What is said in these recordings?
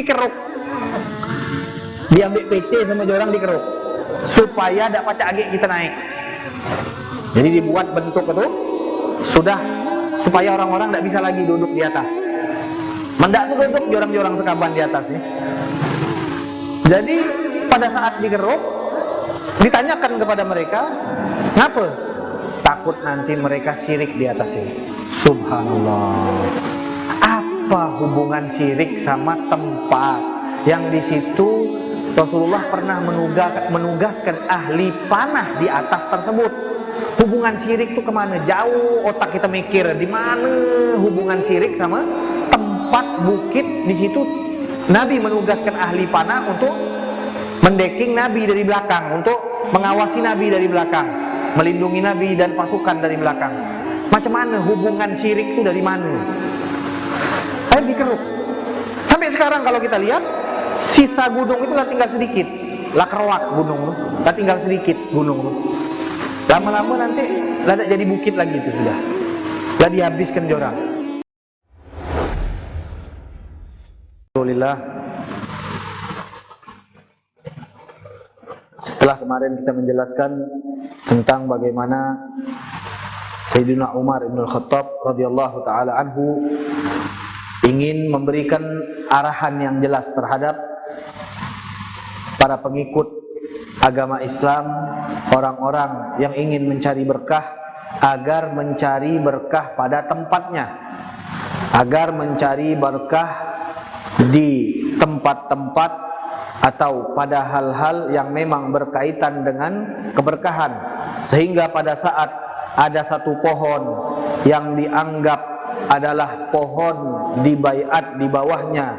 dikeruk, diambil PC sama orang dikeruk supaya tidak pacak agak kita naik. Jadi dibuat bentuk itu sudah supaya orang-orang tidak bisa lagi duduk di atas. Mendak tuh duduk jorang-jorang sekaban di atas ya. Jadi pada saat dikeruk ditanyakan kepada mereka, ngapa? Takut nanti mereka syirik di atas ini. Subhanallah. Apa hubungan syirik sama tempat yang di situ Rasulullah pernah menugaskan ahli panah di atas tersebut? Hubungan syirik itu kemana? Jauh otak kita mikir di mana hubungan syirik sama tempat bukit di situ. Nabi menugaskan ahli panah untuk mendeking Nabi dari belakang, untuk mengawasi Nabi dari belakang, melindungi Nabi dan pasukan dari belakang. Macam mana hubungan syirik itu dari mana? Ayo dikeruk. Sampai sekarang kalau kita lihat, sisa gunung itu lah tinggal sedikit. Lah keroak gunung, lah tinggal sedikit gunung. Lama-lama nanti lah jadi bukit lagi itu sudah. Lah dihabiskan jorang. Alhamdulillah. Setelah kemarin kita menjelaskan tentang bagaimana Sayyidina Umar ibn al-Khattab radhiyallahu ta'ala anhu ingin memberikan arahan yang jelas terhadap para pengikut agama Islam, orang-orang yang ingin mencari berkah, agar mencari berkah pada tempatnya, agar mencari berkah di tempat-tempat atau pada hal-hal yang memang berkaitan dengan keberkahan, sehingga pada saat ada satu pohon yang dianggap adalah pohon dibaiat di bawahnya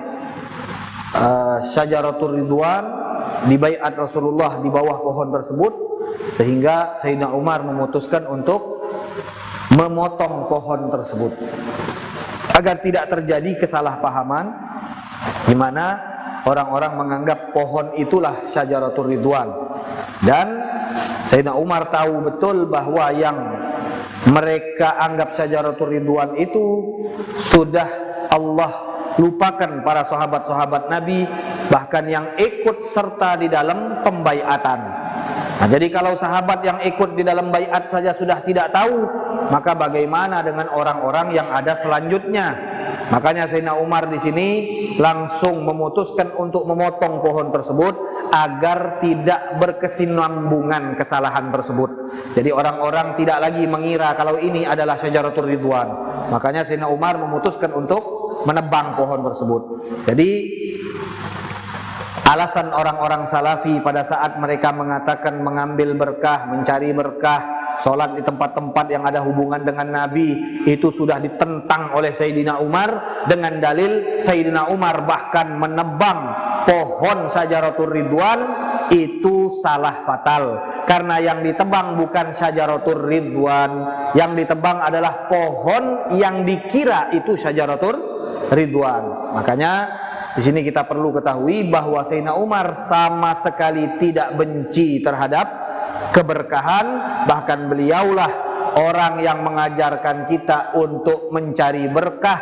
Syajaratul Ridwan, dibaiat Rasulullah di bawah pohon tersebut, sehingga Sayyidina Umar memutuskan untuk memotong pohon tersebut agar tidak terjadi kesalahpahaman di mana orang-orang menganggap pohon itulah Syajaratul Ridwan. Dan Sayyidina Umar tahu betul bahwa yang mereka anggap Syajaratul Ridwan itu sudah Allah lupakan para sahabat-sahabat Nabi, bahkan yang ikut serta di dalam pembaiatan. Nah, jadi kalau sahabat yang ikut di dalam baiat saja sudah tidak tahu, maka bagaimana dengan orang-orang yang ada selanjutnya? Makanya Sayyidina Umar di sini langsung memutuskan untuk memotong pohon tersebut agar tidak berkesinambungan kesalahan tersebut. Jadi orang-orang tidak lagi mengira kalau ini adalah Syajaratul Ridwan. Makanya Sayyidina Umar memutuskan untuk menebang pohon tersebut. Jadi alasan orang-orang salafi pada saat mereka mengatakan mengambil berkah, mencari berkah, sholat di tempat-tempat yang ada hubungan dengan Nabi, itu sudah ditentang oleh Sayyidina Umar dengan dalil Sayyidina Umar bahkan menebang pohon Syajaratul Ridwan. Itu salah fatal, karena yang ditebang bukan Syajaratul Ridwan, yang ditebang adalah pohon yang dikira itu Syajaratul Ridwan. Makanya di sini kita perlu ketahui bahwa Sayyidina Umar sama sekali tidak benci terhadap keberkahan, bahkan beliaulah orang yang mengajarkan kita untuk mencari berkah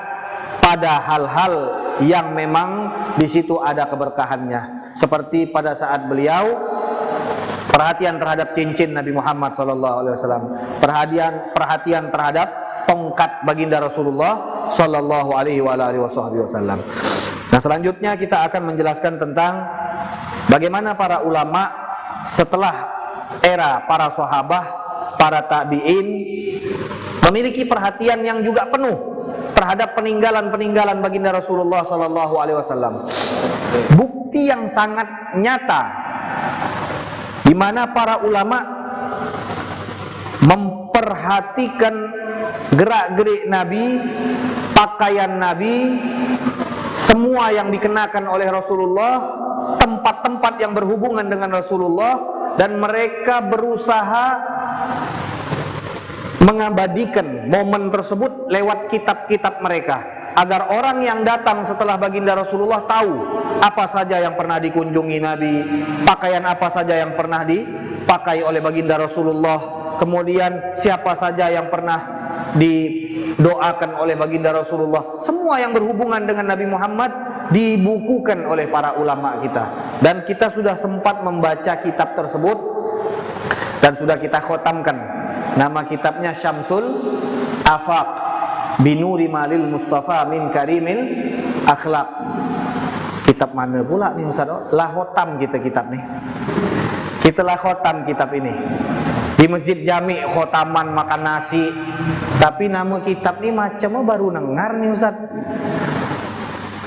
pada hal-hal yang memang di situ ada keberkahannya. Seperti pada saat beliau perhatian terhadap cincin Nabi Muhammad SAW, perhatian terhadap tongkat baginda Rasulullah Sallallahu Alaihi Wasallam. Nah, selanjutnya kita akan menjelaskan tentang bagaimana para ulama setelah era para sahabat, para tabi'in memiliki perhatian yang juga penuh terhadap peninggalan-peninggalan baginda Rasulullah Sallallahu Alaihi Wasallam. Bukti yang sangat nyata di mana para ulama memperhatikan gerak-gerik Nabi, pakaian Nabi, semua yang dikenakan oleh Rasulullah, tempat-tempat yang berhubungan dengan Rasulullah, dan mereka berusaha mengabadikan momen tersebut lewat kitab-kitab mereka, agar orang yang datang setelah baginda Rasulullah tahu apa saja yang pernah dikunjungi Nabi, pakaian apa saja yang pernah dipakai oleh baginda Rasulullah, kemudian siapa saja yang pernah didoakan oleh baginda Rasulullah. Semua yang berhubungan dengan Nabi Muhammad dibukukan oleh para ulama kita, dan kita sudah sempat membaca kitab tersebut dan sudah kita khotamkan. Nama kitabnya Syamsul Afaq Binuri Malil Mustafa Min Karimil Akhlaq. Kitab mana pula nih Ustaz? Lah khotam kita kitab nih. Kita lah khotam kitab ini di Masjid Jami, khotaman makan nasi. Tapi nama kitab nih macam baru dengar nih Ustaz.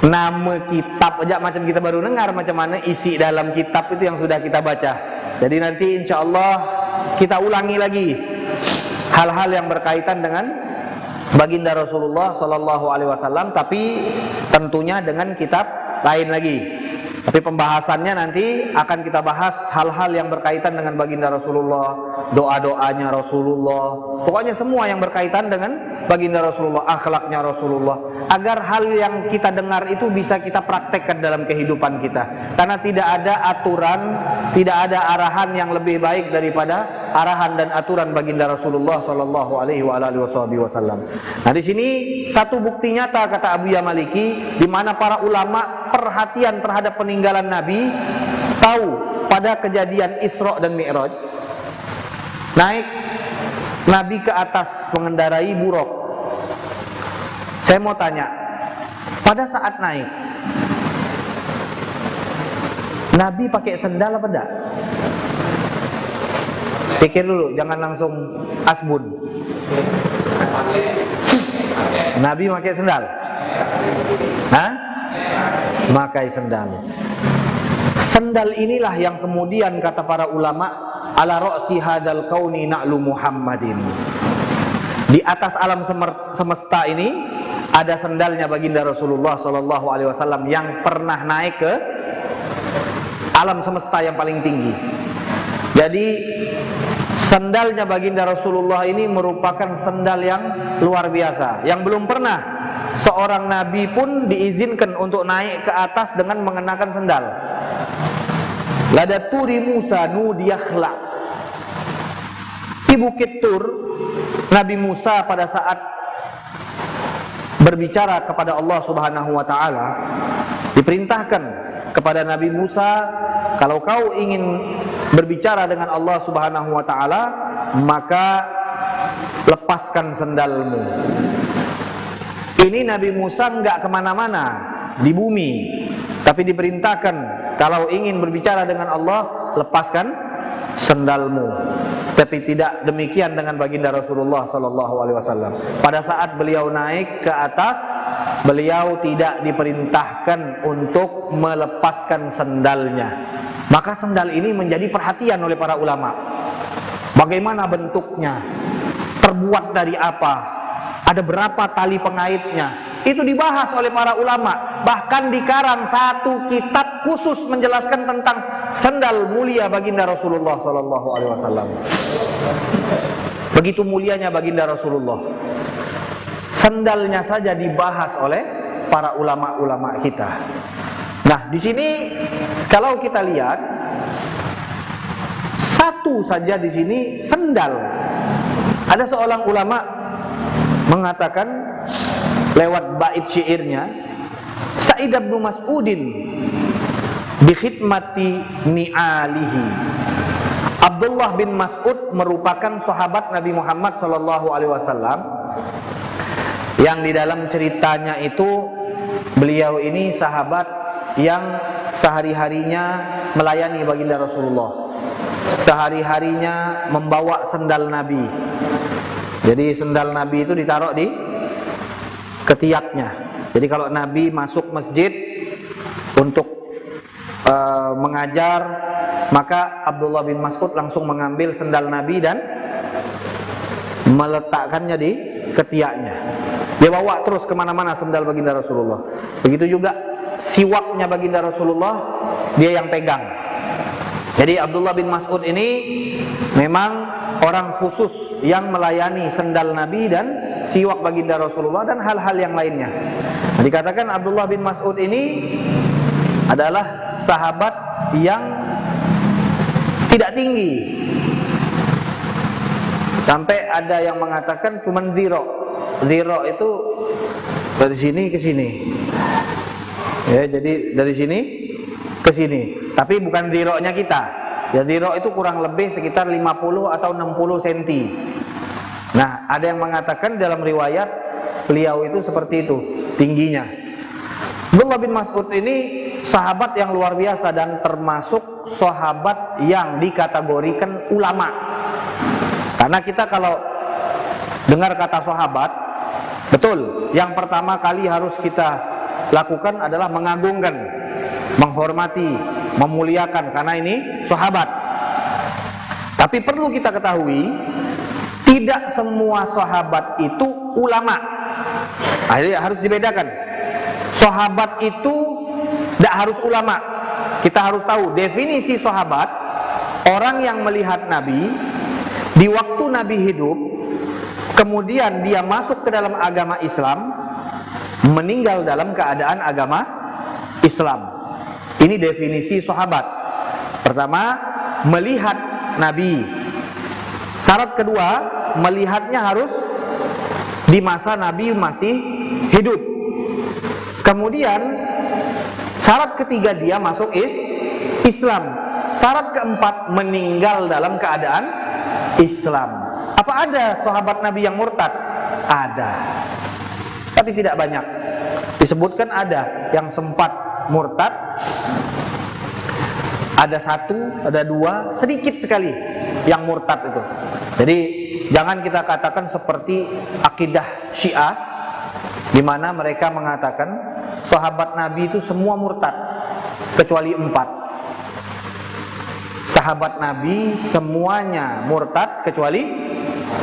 Nama kitab aja macam kita baru dengar, macam mana isi dalam kitab itu yang sudah kita baca. Jadi nanti insya Allah kita ulangi lagi hal-hal yang berkaitan dengan baginda Rasulullah Sallallahu Alaihi Wasallam, tapi tentunya dengan kitab lain lagi. Tapi pembahasannya nanti akan kita bahas hal-hal yang berkaitan dengan baginda Rasulullah, doa-doanya Rasulullah, pokoknya semua yang berkaitan dengan baginda Rasulullah, akhlaknya Rasulullah, agar hal yang kita dengar itu bisa kita praktekkan dalam kehidupan kita. Karena tidak ada aturan, tidak ada arahan yang lebih baik daripada arahan dan aturan baginda Rasulullah Sallallahu Alaihi Wasallam. Nah, di sini satu bukti nyata kata Abu Maliki, di mana para ulama perhatian terhadap peninggalan Nabi, tahu pada kejadian Isra dan Mi'raj, naik Nabi ke atas mengendarai buruk. Saya mau tanya, pada saat naik Nabi pakai sendal apa enggak? Pikir dulu, jangan langsung asbun. Nabi pakai sendal? Hah? Pakai sendal. Sendal inilah yang kemudian kata para ulama, ala ra'si hadzal kauni na'lu Muhammadin. Di atas alam semesta ini ada sendalnya baginda Rasulullah Sallallahu Alaihi Wasallam yang pernah naik ke alam semesta yang paling tinggi. Jadi sendalnya baginda Rasulullah ini merupakan sendal yang luar biasa, yang belum pernah seorang nabi pun diizinkan untuk naik ke atas dengan mengenakan sendal. Lada turi Musa nudiyakhla. Di Bukit Tur, Nabi Musa pada saat berbicara kepada Allah Subhanahu wa taala, diperintahkan kepada Nabi Musa, kalau kau ingin berbicara dengan Allah Subhanahu wa taala, maka lepaskan sendalmu. Ini Nabi Musa enggak kemana-mana di bumi, tapi diperintahkan kalau ingin berbicara dengan Allah, lepaskan sendalmu. Tapi tidak demikian dengan baginda Rasulullah Sallallahu Alaihi Wasallam. Pada saat beliau naik ke atas, beliau tidak diperintahkan untuk melepaskan sendalnya. Maka sendal ini menjadi perhatian oleh para ulama. Bagaimana bentuknya? Terbuat dari apa? Ada berapa tali pengaitnya? Itu dibahas oleh para ulama. Bahkan dikarang satu kitab khusus menjelaskan tentang sendal mulia baginda Rasulullah Sallallahu Alaihi Wasallam. Begitu mulianya baginda Rasulullah. Sendalnya saja dibahas oleh para ulama-ulama kita. Nah, di sini kalau kita lihat satu saja di sini sendal. Ada seorang ulama mengatakan lewat bait syairnya, Sa'id bin Mas'udin bi khidmati ni'alihi. Abdullah bin Mas'ud merupakan sahabat Nabi Muhammad sallallahu alaihi wasallam yang di dalam ceritanya itu beliau ini sahabat yang sehari-harinya melayani baginda Rasulullah. Sehari-harinya membawa sendal Nabi. Jadi sendal Nabi itu ditaruh di ketiaknya. Jadi kalau Nabi masuk masjid untuk mengajar, maka Abdullah bin Mas'ud langsung mengambil sendal Nabi dan meletakkannya di ketiaknya. Dia bawa terus kemana-mana sendal baginda Rasulullah. Begitu juga siwaknya baginda Rasulullah, dia yang pegang. Jadi Abdullah bin Mas'ud ini memang orang khusus yang melayani sendal Nabi dan siwak baginda Rasulullah dan hal-hal yang lainnya. Nah, dikatakan Abdullah bin Mas'ud ini adalah sahabat yang tidak tinggi. Sampai ada yang mengatakan cuman ziro. Ziro itu dari sini ke sini. Ya, jadi dari sini ke sini. Tapi bukan dhira'nya kita. Ya, dhira' itu kurang lebih sekitar 50 atau 60 cm. Nah, ada yang mengatakan dalam riwayat beliau itu seperti itu tingginya. Abdullah bin Mas'ud ini sahabat yang luar biasa dan termasuk sahabat yang dikategorikan ulama. Karena kita kalau dengar kata sahabat, betul, yang pertama kali harus kita lakukan adalah mengagungkan, menghormati, memuliakan, karena ini sahabat. Tapi perlu kita ketahui, tidak semua sahabat itu ulama. Jadi harus dibedakan. Sahabat itu tidak harus ulama. Kita harus tahu definisi sahabat, orang yang melihat Nabi di waktu Nabi hidup, kemudian dia masuk ke dalam agama Islam, meninggal dalam keadaan agama Islam. Ini definisi sahabat. Pertama, melihat Nabi. Syarat kedua, melihatnya harus di masa Nabi masih hidup. Kemudian syarat ketiga, dia masuk Islam. Syarat keempat, meninggal dalam keadaan Islam. Apa ada sahabat Nabi yang murtad? Ada, tapi tidak banyak. Disebutkan ada yang sempat murtad, ada satu, ada dua, sedikit sekali yang murtad itu. Jadi jangan kita katakan seperti akidah Syiah, di mana mereka mengatakan sahabat Nabi itu semua murtad kecuali 4. Sahabat Nabi semuanya murtad kecuali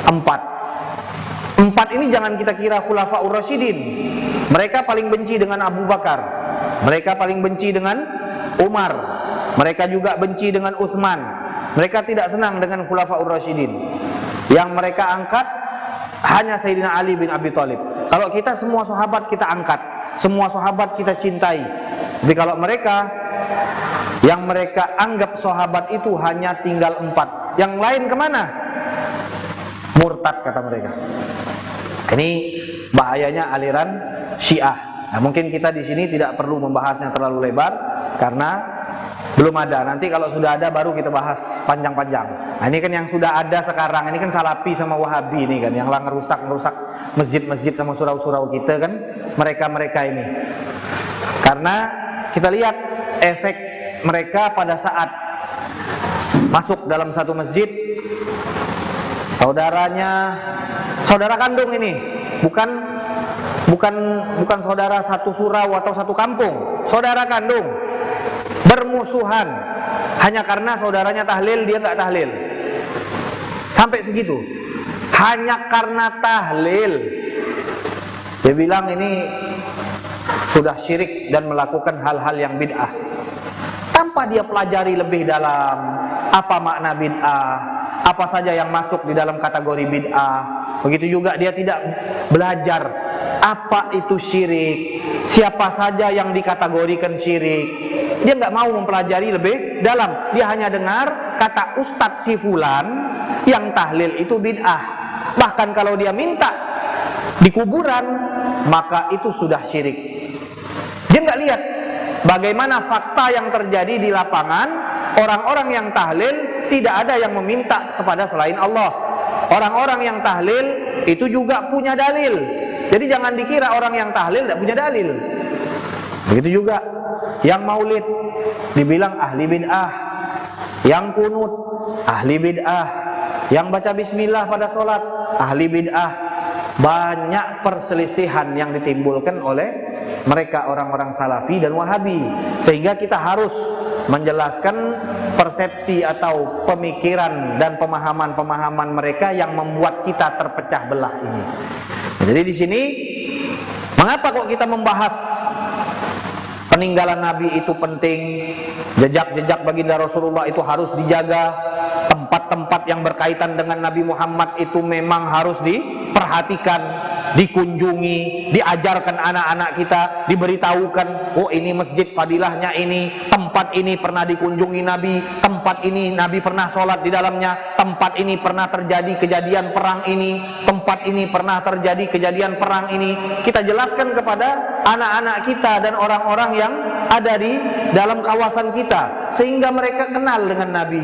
4. 4 ini jangan kita kira khulafaur rasyidin. Mereka paling benci dengan Abu Bakar, mereka paling benci dengan Umar, mereka juga benci dengan Utsman. Mereka tidak senang dengan khulafaur rasyidin. Yang mereka angkat hanya Sayyidina Ali bin Abi Thalib. Kalau kita semua sahabat kita angkat, semua sahabat kita cintai. Jadi kalau mereka, yang mereka anggap sahabat itu hanya tinggal 4. Yang lain kemana? Murtad kata mereka. Ini bahayanya aliran Syiah. Nah, mungkin kita di sini tidak perlu membahasnya terlalu lebar karena belum ada. Nanti kalau sudah ada baru kita bahas panjang-panjang. Nah, ini kan yang sudah ada sekarang, ini kan Salafi sama Wahabi ini kan, yang ngerusak masjid-masjid sama surau-surau kita kan, mereka-mereka ini. Karena kita lihat efek mereka pada saat masuk dalam satu masjid, saudara kandung ini, bukan saudara satu surau atau satu kampung, saudara kandung bermusuhan hanya karena saudaranya tahlil, dia nggak tahlil. Sampai segitu, hanya karena tahlil dia bilang ini sudah syirik dan melakukan hal-hal yang bid'ah, tanpa dia pelajari lebih dalam apa makna bid'ah, apa saja yang masuk di dalam kategori bid'ah. Begitu juga dia tidak belajar apa itu syirik, siapa saja yang dikategorikan syirik. Dia nggak mau mempelajari lebih dalam. Dia hanya dengar kata Ustadz si fulan yang tahlil itu bid'ah. Bahkan kalau dia minta di kuburan, maka itu sudah syirik. Dia nggak lihat bagaimana fakta yang terjadi di lapangan. Orang-orang yang tahlil tidak ada yang meminta kepada selain Allah. Orang-orang yang tahlil itu juga punya dalil. Jadi jangan dikira orang yang tahlil tidak punya dalil. Begitu juga yang maulid dibilang ahli bid'ah, yang kunut ahli bid'ah, yang baca bismillah pada sholat ahli bid'ah. Banyak perselisihan yang ditimbulkan oleh mereka orang-orang Salafi dan Wahabi, sehingga kita harus menjelaskan persepsi atau pemikiran dan pemahaman-pemahaman mereka yang membuat kita terpecah belah ini. Jadi di sini mengapa kok kita membahas peninggalan Nabi itu penting, jejak-jejak baginda Rasulullah itu harus dijaga, tempat-tempat yang berkaitan dengan Nabi Muhammad itu memang harus diperhatikan, dikunjungi, diajarkan anak-anak kita, diberitahukan, oh ini masjid fadilahnya ini, tempat ini pernah dikunjungi Nabi, tempat ini Nabi pernah sholat di dalamnya, tempat ini pernah terjadi kejadian perang ini, tempat ini pernah terjadi kejadian perang ini. Kita jelaskan kepada anak-anak kita dan orang-orang yang ada di dalam kawasan kita, sehingga mereka kenal dengan Nabi,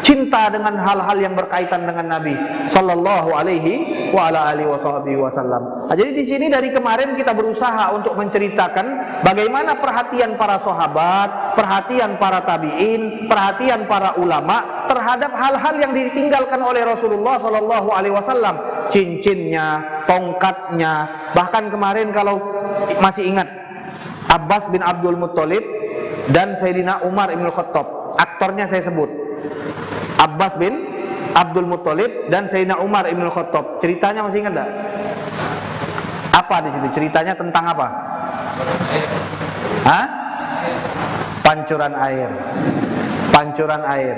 cinta dengan hal-hal yang berkaitan dengan Nabi sallallahu alaihi wa ala alihi wasallam. Nah, jadi di sini dari kemarin kita berusaha untuk menceritakan bagaimana perhatian para sahabat, perhatian para tabi'in, perhatian para ulama terhadap hal-hal yang ditinggalkan oleh Rasulullah sallallahu alaihi wasallam, cincinnya, tongkatnya. Bahkan kemarin kalau masih ingat, Abbas bin Abdul Muttalib dan Sayyidina Umar ibn Khattab, aktornya saya sebut, Abbas bin Abdul Muttalib dan Sayyidina Umar ibn Khattab. Ceritanya masih ingat enggak? Apa di situ? Ceritanya tentang apa? Hah? Pancuran air. Pancuran air.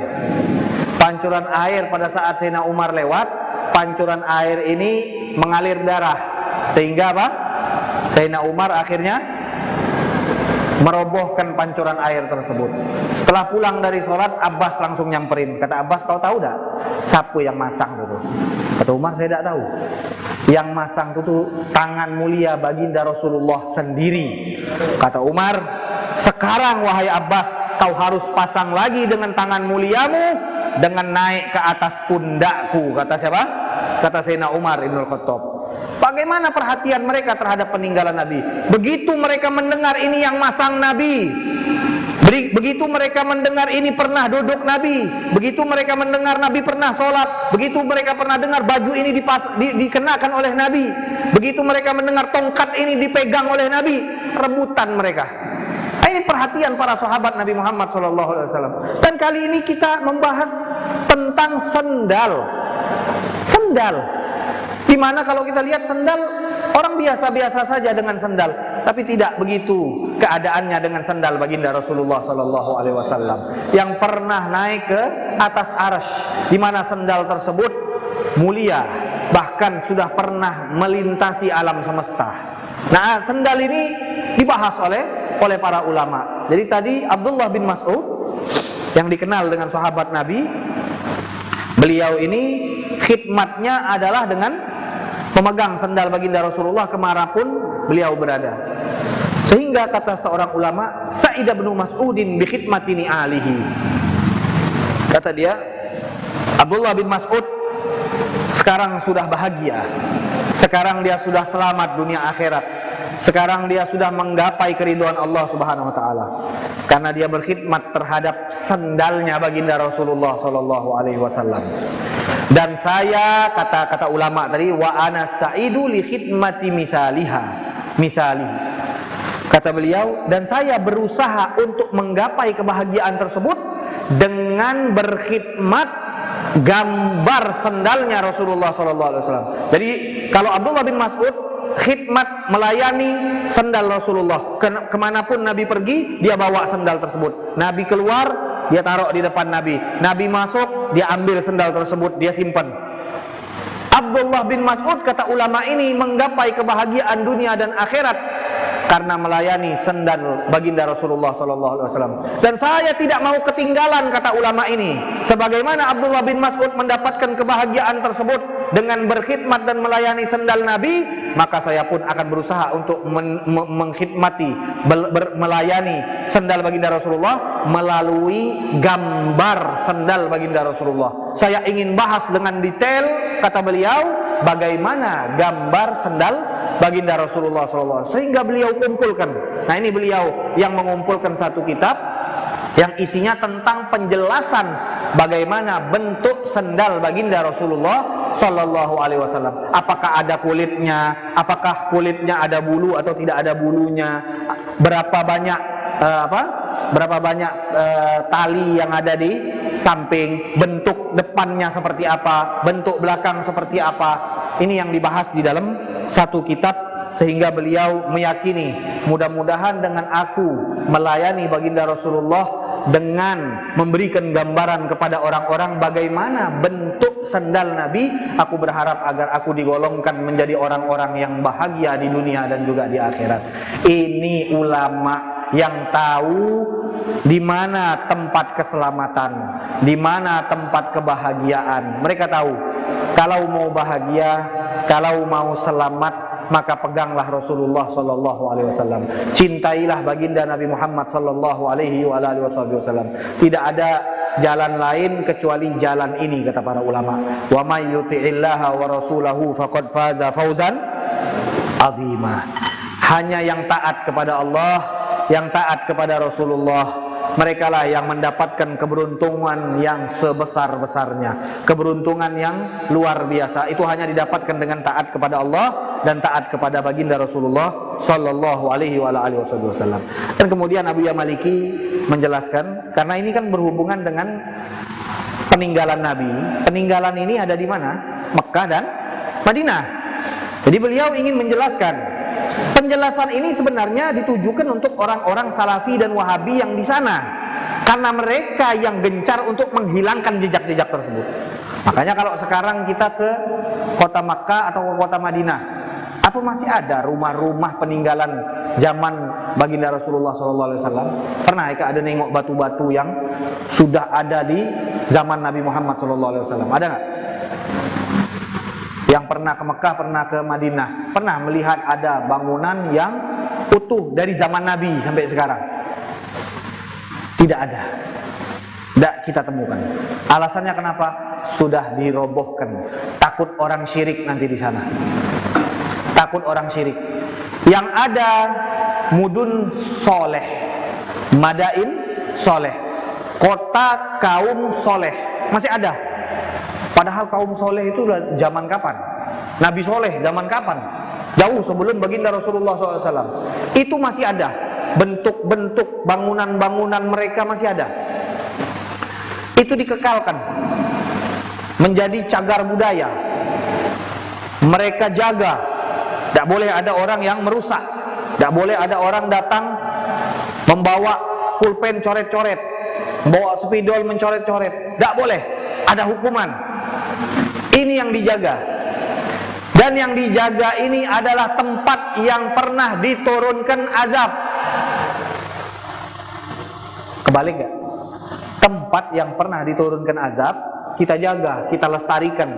Pancuran air pada saat Sayyidina Umar lewat, pancuran air ini mengalir darah. Sehingga apa? Sayyidina Umar akhirnya merobohkan pancuran air tersebut. Setelah pulang dari sholat, Abbas langsung nyamperin. Kata Abbas, kau tahu tak sapu yang masang itu? Kata Umar, saya tidak tahu. Yang masang itu tangan mulia baginda Rasulullah sendiri. Kata Umar, sekarang wahai Abbas, kau harus pasang lagi dengan tangan muliamu dengan naik ke atas pundakku. Kata siapa? Kata Sayyidina Umar ibn Khattab. Bagaimana perhatian mereka terhadap peninggalan Nabi? Begitu mereka mendengar ini yang masang Nabi, begitu mereka mendengar ini pernah duduk Nabi, begitu mereka mendengar Nabi pernah sholat, begitu mereka pernah dengar baju ini dikenakan oleh Nabi, begitu mereka mendengar tongkat ini dipegang oleh Nabi, rebutan mereka. Ini perhatian para sahabat Nabi Muhammad SAW. Dan kali ini kita membahas tentang sendal. Sendal. Dimana kalau kita lihat sendal, orang biasa-biasa saja dengan sendal, tapi tidak begitu keadaannya dengan sendal baginda Rasulullah SAW yang pernah naik ke atas arsy, di mana sendal tersebut mulia, bahkan sudah pernah melintasi alam semesta. Nah, sendal ini dibahas oleh para ulama. Jadi tadi Abdullah bin Mas'ud yang dikenal dengan sahabat Nabi, beliau ini khidmatnya adalah dengan memegang sendal baginda Rasulullah kemanapun beliau berada. Sehingga kata seorang ulama, Sa'id bin Mas'udin bi khidmatini alihi. Kata dia, Abdullah bin Mas'ud sekarang sudah bahagia. Sekarang dia sudah selamat dunia akhirat. Sekarang dia sudah menggapai keridhaan Allah Subhanahu wa taala karena dia berkhidmat terhadap sendalnya baginda Rasulullah sallallahu alaihi wasallam. Dan saya, kata ulama tadi, wa ana sa'idu li khidmati mithali. Kata beliau, dan saya berusaha untuk menggapai kebahagiaan tersebut dengan berkhidmat gambar sendalnya Rasulullah sallallahu alaihi wasallam. Jadi kalau Abdullah bin Mas'ud khidmat melayani sendal Rasulullah, kemanapun Nabi pergi dia bawa sendal tersebut. Nabi keluar dia taruh di depan Nabi, Nabi masuk dia ambil sendal tersebut, dia simpan. Abdullah bin Mas'ud, kata ulama ini, menggapai kebahagiaan dunia dan akhirat karena melayani sendal baginda Rasulullah SAW. Dan saya tidak mau ketinggalan, kata ulama ini, sebagaimana Abdullah bin Mas'ud mendapatkan kebahagiaan tersebut dengan berkhidmat dan melayani sendal Nabi, maka saya pun akan berusaha untuk mengkhidmati, melayani sendal baginda Rasulullah melalui gambar sendal baginda Rasulullah. Saya ingin bahas dengan detail, kata beliau, bagaimana gambar sendal baginda Rasulullah SAW, sehingga beliau kumpulkan. Nah, ini beliau yang mengumpulkan satu kitab yang isinya tentang penjelasan bagaimana bentuk sendal baginda Rasulullah Sallallahu Alaihi Wasallam. Apakah ada kulitnya? Apakah kulitnya ada bulu atau tidak ada bulunya? Berapa banyak tali yang ada di samping? Bentuk depannya seperti apa? Bentuk belakang seperti apa? Ini yang dibahas di dalam satu kitab, sehingga beliau meyakini mudah-mudahan dengan aku melayani baginda Rasulullah dengan memberikan gambaran kepada orang-orang bagaimana bentuk sendal Nabi, aku berharap agar aku digolongkan menjadi orang-orang yang bahagia di dunia dan juga di akhirat. Ini ulama yang tahu di mana tempat keselamatan, di mana tempat kebahagiaan. Mereka tahu kalau mau bahagia, kalau mau selamat, maka peganglah Rasulullah sallallahu alaihi wasallam. Cintailah baginda Nabi Muhammad sallallahu alaihi wasallam. Tidak ada jalan lain kecuali jalan ini, kata para ulama. Wa may yuti'illaha wa rasulahu faqad faza fawzan 'azima. Hanya yang taat kepada Allah, yang taat kepada Rasulullah, merekalah yang mendapatkan keberuntungan yang sebesar-besarnya, keberuntungan yang luar biasa. Itu hanya didapatkan dengan taat kepada Allah dan taat kepada baginda Rasulullah sallallahu alaihi wasallam. Dan kemudian Abu Yamaliki menjelaskan, karena ini kan berhubungan dengan peninggalan Nabi. Peninggalan ini ada di mana? Mekah dan Madinah. Jadi beliau ingin menjelaskan, penjelasan ini sebenarnya ditujukan untuk orang-orang Salafi dan Wahabi yang di sana, karena mereka yang gencar untuk menghilangkan jejak-jejak tersebut. Makanya kalau sekarang kita ke kota Makkah atau ke kota Madinah, apa masih ada rumah-rumah peninggalan zaman baginda Rasulullah SAW? Pernah ada nengok batu-batu yang sudah ada di zaman Nabi Muhammad SAW? Ada nggak? Yang pernah ke Mekah, pernah ke Madinah, pernah melihat ada bangunan yang utuh dari zaman Nabi sampai sekarang? Tidak ada. Tidak kita temukan. Alasannya kenapa? Sudah dirobohkan. Takut orang syirik nanti di sana. Takut orang syirik. Yang ada mudun soleh, madain soleh, kota kaum soleh, masih ada. Padahal kaum soleh itu zaman kapan? Nabi soleh zaman kapan? Jauh sebelum baginda Rasulullah SAW. Itu masih ada. Bentuk-bentuk bangunan-bangunan mereka masih ada. Itu dikekalkan menjadi cagar budaya. Mereka jaga. Tidak boleh ada orang yang merusak. Tidak boleh ada orang datang membawa pulpen coret-coret, membawa spidol mencoret-coret. Tidak boleh. Ada hukuman. Ini yang dijaga. Dan yang dijaga ini adalah tempat yang pernah diturunkan azab. Kebalik gak? Tempat yang pernah diturunkan azab kita jaga, kita lestarikan.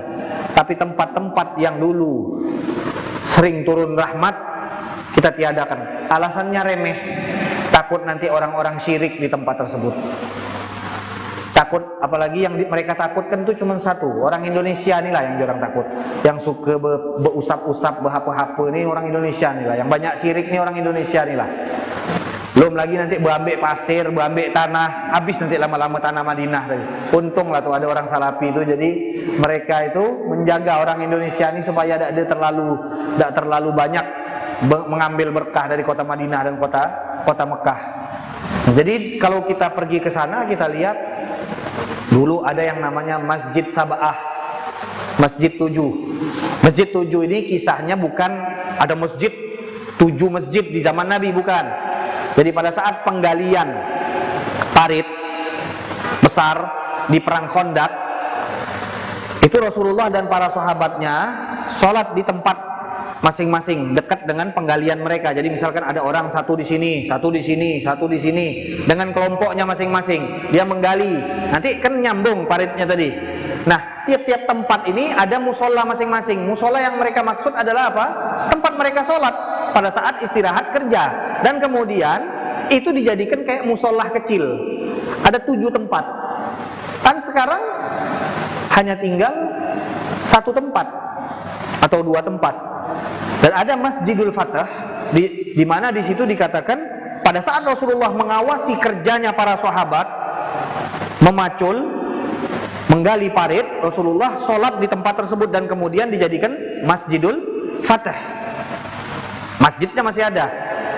Tapi tempat-tempat yang dulu sering turun rahmat kita tiadakan. Alasannya remeh. Takut nanti orang-orang syirik di tempat tersebut. Takut, apalagi yang mereka takutkan itu cuma satu, orang Indonesia inilah yang orang takut, yang suka beusap-usap, berhapa-hapa ini orang Indonesia inilah, yang banyak syirik ini orang Indonesia inilah. Belum lagi nanti berambil pasir, berambil tanah, habis nanti lama-lama tanah Madinah tadi. Untunglah tuh ada orang Salafi itu, jadi mereka itu menjaga orang Indonesia ini supaya tidak terlalu banyak mengambil berkah dari kota Madinah dan kota Mekah. Jadi kalau kita pergi ke sana, kita lihat dulu ada yang namanya Masjid Sab'ah, Masjid 7. Masjid 7 ini kisahnya bukan ada masjid 7 masjid di zaman Nabi, bukan. Jadi pada saat penggalian parit besar di perang Khandaq, itu Rasulullah dan para sahabatnya sholat di tempat masing-masing dekat dengan penggalian mereka. Jadi misalkan ada orang satu di sini, satu di sini, satu di sini, dengan kelompoknya masing-masing, dia menggali. Nanti kan nyambung paritnya tadi. Nah, tiap-tiap tempat ini ada musola masing-masing. Musola yang mereka maksud adalah apa? Tempat mereka sholat pada saat istirahat kerja. Dan kemudian itu dijadikan kayak musola kecil. Ada 7 tempat. Kan sekarang hanya tinggal 1 tempat atau 2 tempat. Dan ada Masjidul Fatah di mana di situ dikatakan pada saat Rasulullah mengawasi kerjanya para sahabat memacul, menggali parit, Rasulullah sholat di tempat tersebut dan kemudian dijadikan Masjidul Fatah. Masjidnya masih ada,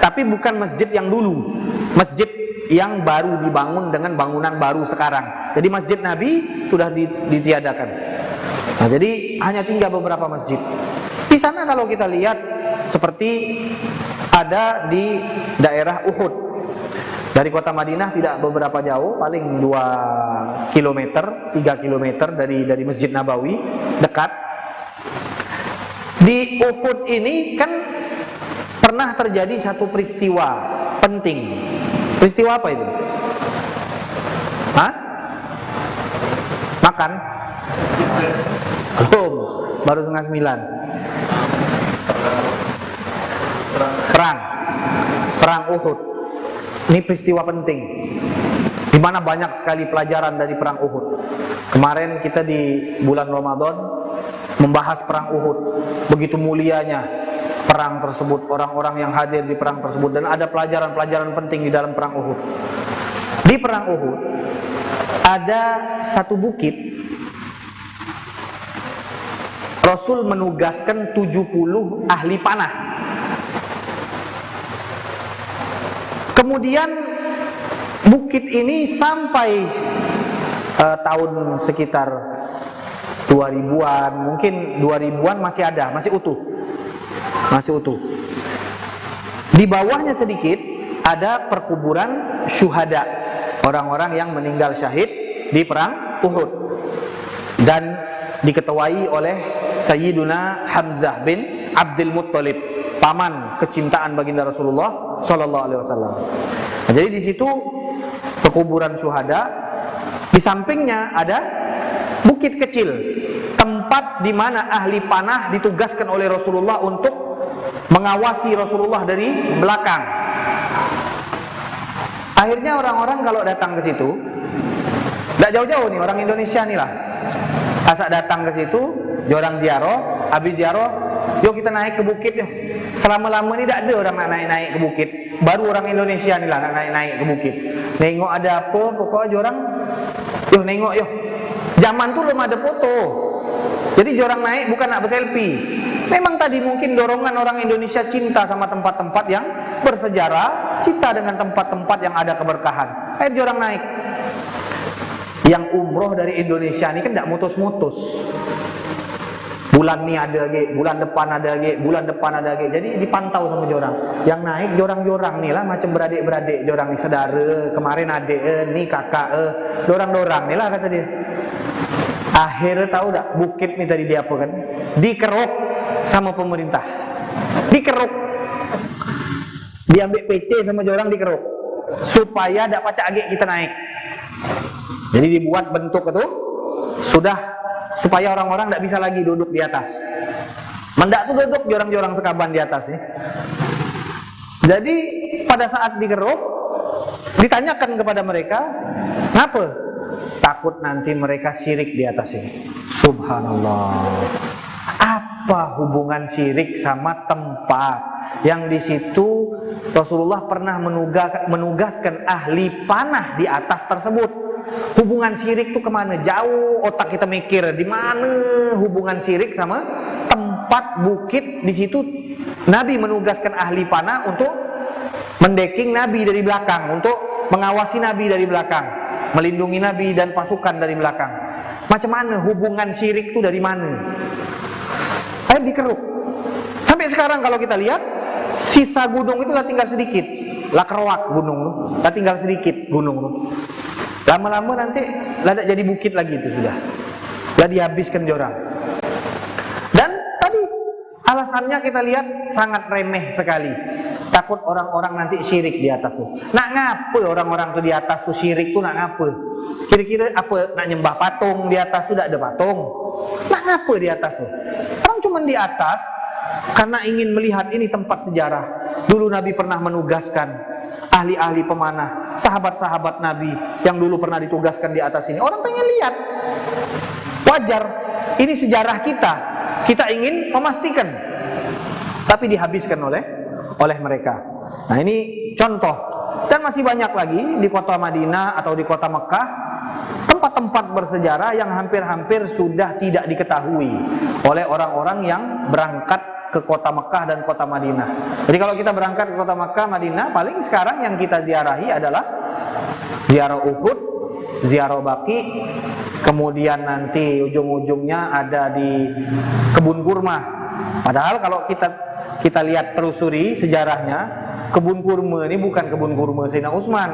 tapi bukan masjid yang dulu, masjid yang baru dibangun dengan bangunan baru sekarang. Jadi masjid Nabi sudah ditiadakan. Nah, jadi hanya tinggal beberapa masjid. Di sana kalau kita lihat seperti ada di daerah Uhud. Dari kota Madinah tidak beberapa jauh, paling 2 km, 3 km dari Masjid Nabawi, dekat. Di Uhud ini kan pernah terjadi satu peristiwa penting. Peristiwa apa itu? Hah? Makan? Belum, baru 8:30. perang Uhud. Ini peristiwa penting, di mana banyak sekali pelajaran dari perang Uhud. Kemarin kita di bulan Ramadan membahas perang Uhud. Begitu mulianya perang tersebut, orang-orang yang hadir di perang tersebut, dan ada pelajaran-pelajaran penting di dalam perang Uhud. Di perang Uhud ada satu bukit, Rasul menugaskan 70 ahli panah. Kemudian bukit ini sampai tahun sekitar 2000-an, mungkin 2000-an masih ada, masih utuh. Di bawahnya sedikit ada perkuburan syuhada, orang-orang yang meninggal syahid di perang Uhud, dan diketuai oleh Sayyiduna Hamzah bin Abdul Muttalib, paman kecintaan baginda Rasulullah Sallallahu Alaihi Wasallam. Nah, jadi di situ perkuburan syuhada, di sampingnya ada bukit kecil, tempat di mana ahli panah ditugaskan oleh Rasulullah untuk mengawasi Rasulullah dari belakang. Akhirnya orang-orang kalau datang ke situ, tidak jauh-jauh nih, orang Indonesia nih lah, asal datang ke situ, jorang ziarah, habis ziarah, yuk kita naik ke bukit yuk. Selama-lama ini tidak ada orang nak naik-naik ke bukit, baru orang Indonesia nih lah nak naik-naik ke bukit. Nengok ada apa, pokoknya jorang, yuk nengok yuk. Zaman tuh belum ada foto, jadi jorang naik bukan nak berselfie. Memang tadi mungkin dorongan orang Indonesia cinta sama tempat-tempat yang bersejarah, cinta dengan tempat-tempat yang ada keberkahan. Akhirnya jorang naik. Yang umroh dari Indonesia ini kan tidak mutus-mutus. Bulan ini ada lagi, bulan depan ada lagi, bulan depan ada lagi. Jadi dipantau sama jorang. Yang naik jorang-jorang nih lah, macam beradik-beradik jorang nih, saudara, kemarin adik, nih kakak, dorang-dorang nih lah kata dia. Akhirnya tahu tak bukit nih tadi dia apa kan? Dikeruk sama pemerintah. Dikeruk. Diambil PC sama jorang, dikeruk. Supaya tak pacak agak kita naik. Jadi dibuat bentuk itu sudah supaya orang-orang tidak bisa lagi duduk di atas. Mendak tuh duduk jorang-jorang sekaban di atas ya. Jadi pada saat digeruk, ditanyakan kepada mereka, ngapa? Takut nanti mereka syirik di atas ini. Subhanallah. Apa hubungan syirik sama tempat yang di situ Rasulullah pernah menugaskan ahli panah di atas tersebut? Hubungan syirik itu kemana? Jauh otak kita mikir, di mana hubungan syirik sama tempat bukit di situ? Nabi menugaskan ahli panah untuk mendeking Nabi dari belakang, untuk mengawasi Nabi dari belakang, melindungi Nabi dan pasukan dari belakang. Macam mana hubungan syirik itu dari mana? Ayo dikeruk. Sampai sekarang kalau kita lihat, sisa gunung itu lah tinggal sedikit. Lah keroak gunung itu, lah tinggal sedikit gunung itu. Lama-lama nanti lah tak jadi bukit lagi itu sudah. Lah dihabiskan jorang. Dan tadi alasannya kita lihat sangat remeh sekali. Takut orang-orang nanti syirik di atas tuh. Nak ngapa orang-orang tuh di atas tuh syirik tuh nak ngapa? Kira-kira apa? Nak nyembah patung di atas tuh, tidak ada patung. Nak ngapa di atas tuh? Orang cuma di atas karena ingin melihat ini tempat sejarah. Dulu Nabi pernah menugaskan ahli-ahli pemanah, sahabat-sahabat Nabi yang dulu pernah ditugaskan di atas ini. Orang pengen lihat. Wajar. Ini sejarah kita. Kita ingin memastikan. Tapi dihabiskan oleh mereka. Nah, ini contoh. Dan masih banyak lagi di kota Madinah atau di kota Mekah, tempat-tempat bersejarah yang hampir-hampir sudah tidak diketahui oleh orang-orang yang berangkat ke kota Mekah dan kota Madinah. Jadi kalau kita berangkat ke kota Mekah, Madinah, paling sekarang yang kita ziarahi adalah ziarah Uhud, ziarah Baqi, kemudian nanti ujung-ujungnya ada di kebun kurma. Padahal kalau kita lihat telusuri sejarahnya, kebun kurma ini bukan kebun kurma Sayyidina Utsman.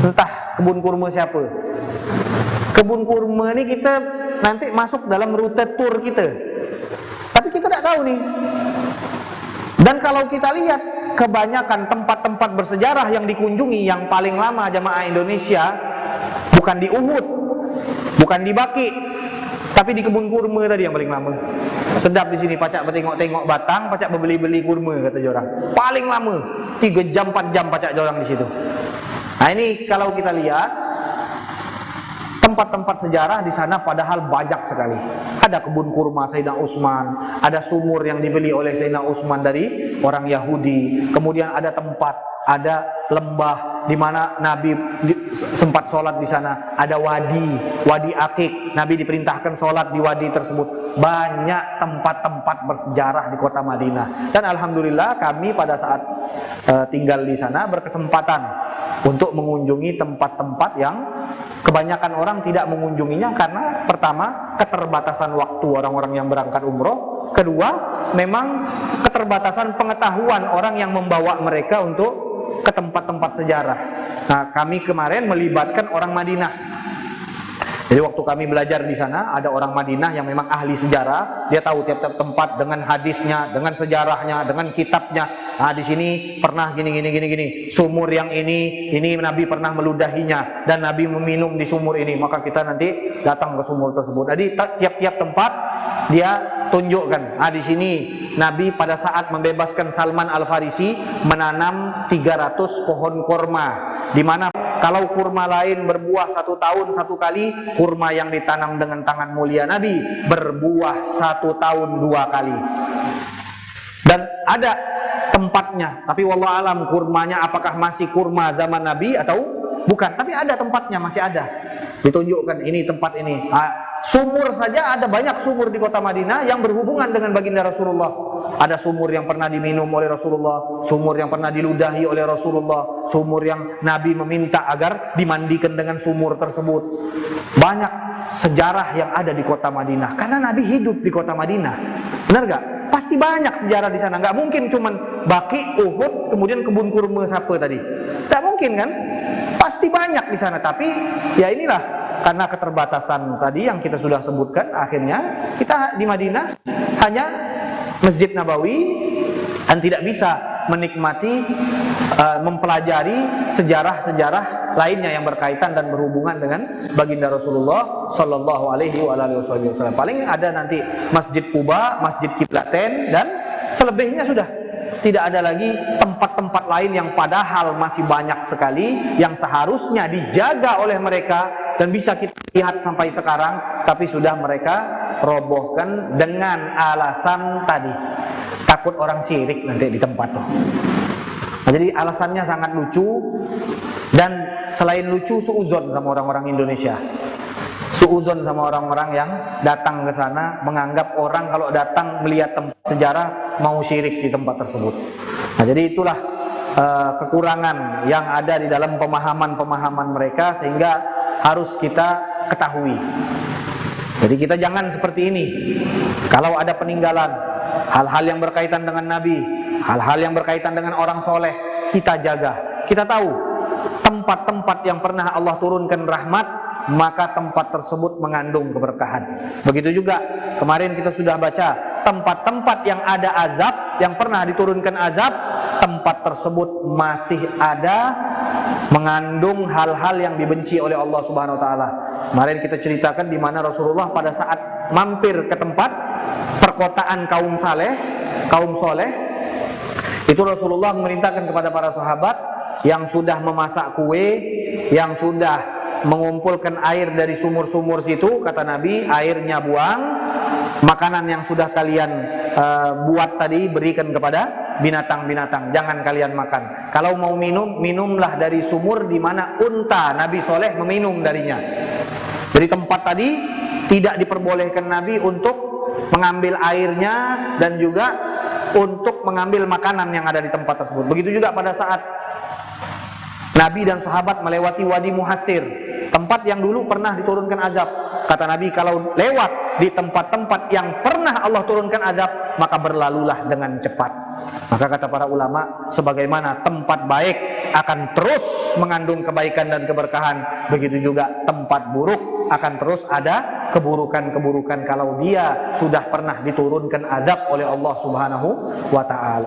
Entah kebun kurma siapa. Kebun kurma ini kita nanti masuk dalam rute tur kita. Tapi kita tidak tahu nih. Dan kalau kita lihat kebanyakan tempat-tempat bersejarah yang dikunjungi, yang paling lama jamaah Indonesia bukan di Uhud, bukan di Baqi, Tapi di kebun kurma tadi yang paling lama. Sedap di sini, pacak bertengok-tengok batang, pacak berbeli-beli kurma kata orang. Paling lama 3 jam 4 jam pacak orang di situ. Nah ini kalau kita lihat tempat-tempat sejarah di sana padahal banyak sekali. Ada kebun kurma Sayyidina Utsman, ada sumur yang dibeli oleh Sayyidina Utsman dari orang Yahudi. Kemudian ada tempat, ada lembah di mana Nabi sempat sholat di sana. Ada wadi Akik. Nabi diperintahkan sholat di wadi tersebut. Banyak tempat-tempat bersejarah di kota Madinah. Dan alhamdulillah kami pada saat tinggal di sana berkesempatan untuk mengunjungi tempat-tempat yang kebanyakan orang tidak mengunjunginya karena pertama keterbatasan waktu orang-orang yang berangkat umroh, kedua memang keterbatasan pengetahuan orang yang membawa mereka untuk ke tempat-tempat sejarah. Nah, kami kemarin melibatkan orang Madinah. Jadi waktu kami belajar di sana ada orang Madinah yang memang ahli sejarah, dia tahu tiap-tiap tempat dengan hadisnya, dengan sejarahnya, dengan kitabnya. Nah, di sini pernah gini. Sumur yang ini Nabi pernah meludahinya dan Nabi meminum di sumur ini. Maka kita nanti datang ke sumur tersebut. Jadi tiap-tiap tempat dia tunjukkan. Nah, di sini Nabi pada saat membebaskan Salman Al-Farisi menanam 300 pohon kurma, di mana kalau kurma lain berbuah 1 tahun 1 kali, kurma yang ditanam dengan tangan mulia Nabi berbuah 1 tahun 2 kali. Dan ada tempatnya, tapi wallahu alam kurmanya apakah masih kurma zaman Nabi atau bukan, tapi ada tempatnya, masih ada. Ditunjukkan ini tempat ini. Sumur saja ada banyak sumur di kota Madinah yang berhubungan dengan baginda Rasulullah. Ada sumur yang pernah diminum oleh Rasulullah, sumur yang pernah diludahi oleh Rasulullah, sumur yang Nabi meminta agar dimandikan dengan sumur tersebut. Banyak sejarah yang ada di kota Madinah karena Nabi hidup di kota Madinah. Benar gak? Pasti banyak sejarah di sana. Gak mungkin cuman Baqi, Uhud, kemudian kebun kurma siapa tadi. Gak mungkin kan? Pasti banyak di sana. Tapi ya inilah, karena keterbatasan tadi yang kita sudah sebutkan, akhirnya kita di Madinah hanya Masjid Nabawi dan tidak bisa menikmati, mempelajari sejarah-sejarah lainnya yang berkaitan dan berhubungan dengan baginda Rasulullah Sallallahu Alaihi Wasallam. Paling ada nanti Masjid Quba, Masjid Qiblatain, dan selebihnya sudah tidak ada lagi tempat-tempat lain yang padahal masih banyak sekali yang seharusnya dijaga oleh mereka dan bisa kita lihat sampai sekarang, tapi sudah mereka robohkan dengan alasan tadi, takut orang syirik nanti di tempat tuh. Nah, jadi alasannya sangat lucu, dan selain lucu suuzon sama orang-orang Indonesia. Suuzon sama orang-orang yang datang ke sana menganggap orang kalau datang melihat tempat sejarah mau syirik di tempat tersebut. Nah, jadi itulah kekurangan yang ada di dalam pemahaman-pemahaman mereka sehingga harus kita ketahui. Jadi kita jangan seperti ini. Kalau ada peninggalan, hal-hal yang berkaitan dengan Nabi, hal-hal yang berkaitan dengan orang soleh, kita jaga. Kita tahu tempat-tempat yang pernah Allah turunkan rahmat, maka tempat tersebut mengandung keberkahan. Begitu juga kemarin kita sudah baca tempat-tempat yang ada azab, yang pernah diturunkan azab, tempat tersebut masih ada mengandung hal-hal yang dibenci oleh Allah Subhanahu wa taala. Kemarin kita ceritakan di mana Rasulullah pada saat mampir ke tempat perkotaan kaum soleh, itu Rasulullah memerintahkan kepada para sahabat yang sudah memasak kue, yang sudah mengumpulkan air dari sumur-sumur situ, kata Nabi, airnya buang, makanan yang sudah kalian buat tadi berikan kepada binatang-binatang, jangan kalian makan. Kalau mau minum, minumlah dari sumur di mana unta Nabi Soleh meminum darinya. Jadi tempat tadi tidak diperbolehkan Nabi untuk mengambil airnya dan juga untuk mengambil makanan yang ada di tempat tersebut. Begitu juga pada saat Nabi dan sahabat melewati Wadi Muhassir, tempat yang dulu pernah diturunkan azab. Kata Nabi, kalau lewat di tempat-tempat yang pernah Allah turunkan azab, maka berlalulah dengan cepat. Maka kata para ulama, sebagaimana tempat baik akan terus mengandung kebaikan dan keberkahan, begitu juga tempat buruk akan terus ada keburukan-keburukan kalau dia sudah pernah diturunkan azab oleh Allah Subhanahu wa ta'ala.